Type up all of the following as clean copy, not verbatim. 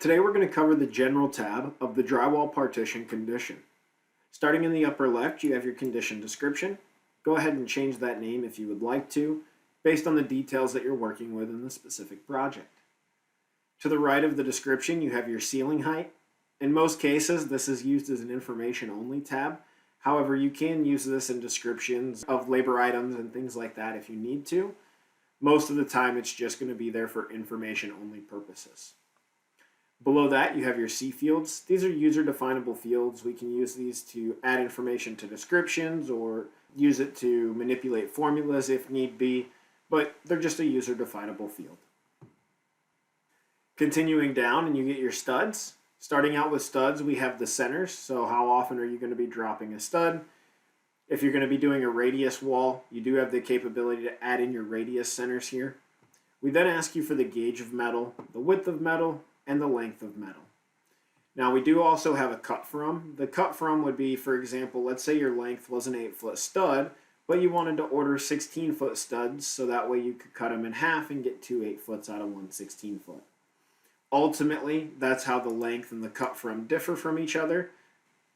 Today we're going to cover the General tab of the Drywall Partition condition. Starting in the upper left, you have your condition description. Go ahead and change that name if you would like to, based on the details that you're working with in the specific project. To the right of the description, you have your ceiling height. In most cases, this is used as an information-only tab. However, you can use this in descriptions of labor items and things like that if you need to. Most of the time, it's just going to be there for information-only purposes. Below that, you have your C fields. These are user-definable fields. We can use these to add information to descriptions or use it to manipulate formulas if need be, but they're just a user-definable field. Continuing down, and you get your studs. Starting out with studs, we have the centers. So how often are you going to be dropping a stud? If you're going to be doing a radius wall, you do have the capability to add in your radius centers here. We then ask you for the gauge of metal, the width of metal, and the length of metal. Now we do also have a cut from. The cut from would be, for example, let's say your length was an 8-foot stud, but you wanted to order 16-foot studs so that way you could cut them in half and get 2 8-foots out of one 16-foot. Ultimately, that's how the length and the cut from differ from each other.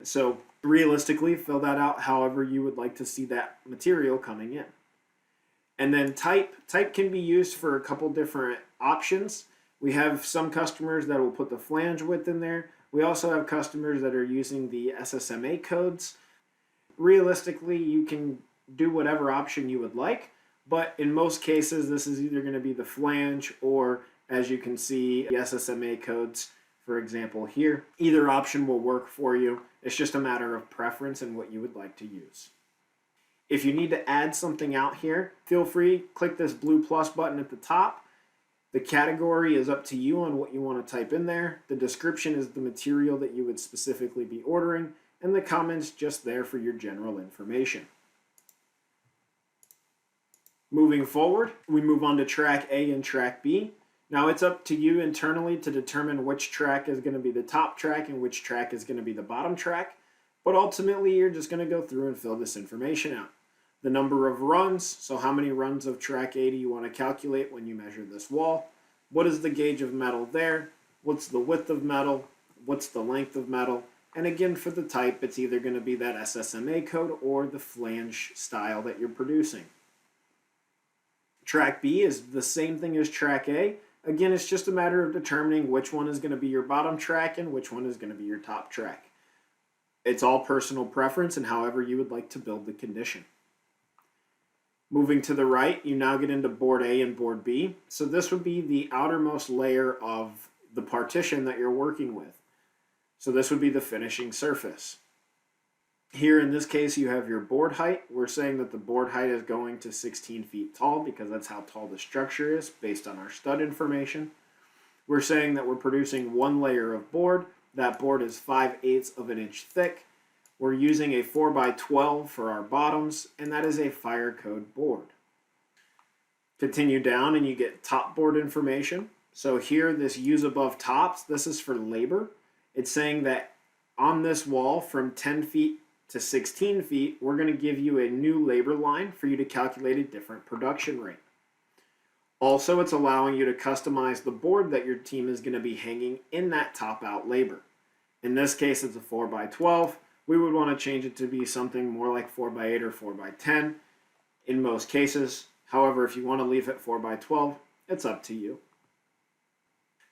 So realistically, fill that out however you would like to see that material coming in. And then type. Type can be used for a couple different options. We have some customers that will put the flange width in there. We also have customers that are using the SSMA codes. Realistically, you can do whatever option you would like, but in most cases, this is either going to be the flange or, as you can see, the SSMA codes, for example, here. Either option will work for you. It's just a matter of preference and what you would like to use. If you need to add something out here, feel free, click this blue plus button at the top. The category is up to you on what you want to type in there. The description is the material that you would specifically be ordering, and the comments just there for your general information. Moving forward, we move on to track A and track B. Now it's up to you internally to determine which track is going to be the top track and which track is going to be the bottom track, but ultimately you're just going to go through and fill this information out. The number of runs, so how many runs of track A do you want to calculate when you measure this wall? What is the gauge of metal there? What's the width of metal? What's the length of metal? And again, for the type, it's either going to be that SSMA code or the flange style that you're producing. Track B is the same thing as track A. Again, it's just a matter of determining which one is going to be your bottom track and which one is going to be your top track. It's all personal preference and however you would like to build the condition. Moving to the right, you now get into board A and board B. So this would be the outermost layer of the partition that you're working with. So this would be the finishing surface. Here in this case, you have your board height. We're saying that the board height is going to 16 feet tall because that's how tall the structure is based on our stud information. We're saying that we're producing one layer of board. That board is 5/8 of an inch thick. We're using a 4x12 for our bottoms, and that is a fire code board. Continue down and you get top board information. So here, this use above tops, this is for labor. It's saying that on this wall from 10 feet to 16 feet, we're going to give you a new labor line for you to calculate a different production rate. Also, it's allowing you to customize the board that your team is going to be hanging in that top out labor. In this case, it's a 4x12. We would want to change it to be something more like 4x8 or 4x10 in most cases. However, if you want to leave it 4x12, it's up to you.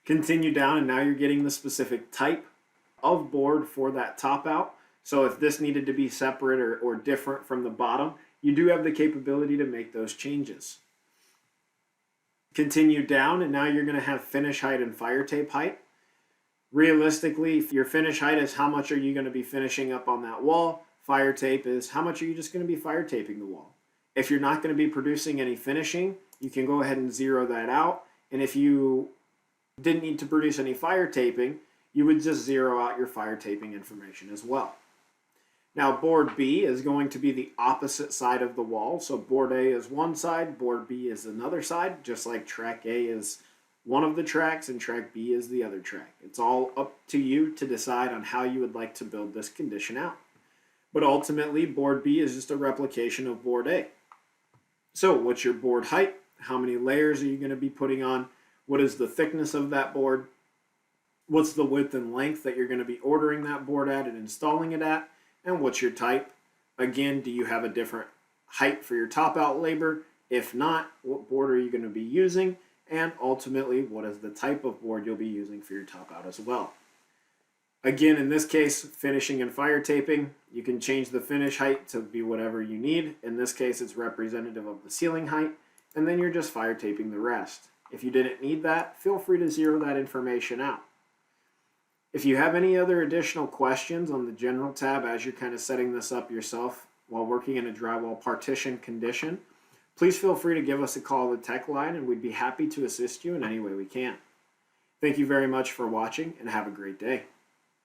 Continue down and now you're getting the specific type of board for that top out. So if this needed to be separate or different from the bottom, you do have the capability to make those changes. Continue down and now you're going to have finish height and fire tape height. Realistically, if your finish height is how much are you going to be finishing up on that wall, fire tape is how much are you just going to be fire taping the wall. If you're not going to be producing any finishing, you can go ahead and zero that out. And if you didn't need to produce any fire taping, you would just zero out your fire taping information as well. Now board B is going to be the opposite side of the wall. So board A is one side, board B is another side, just like track A is one of the tracks and track B is the other track. It's all up to you to decide on how you would like to build this condition out. But ultimately, board B is just a replication of board A. So what's your board height? How many layers are you going to be putting on? What is the thickness of that board? what's the width and length that you're going to be ordering that board at and installing it at, and what's your type. Again, do you have a different height for your top out labor? If not, what board are you going to be using? And ultimately, what is the type of board you'll be using for your top out as well? Again, in this case, finishing and fire taping, you can change the finish height to be whatever you need. In this case, it's representative of the ceiling height, and then you're just fire taping the rest. If you didn't need that, feel free to zero that information out. If you have any other additional questions on the General tab as you're kind of setting this up yourself while working in a drywall partition condition, please feel free to give us a call at the tech line, and we'd be happy to assist you in any way we can. Thank you very much for watching, and have a great day.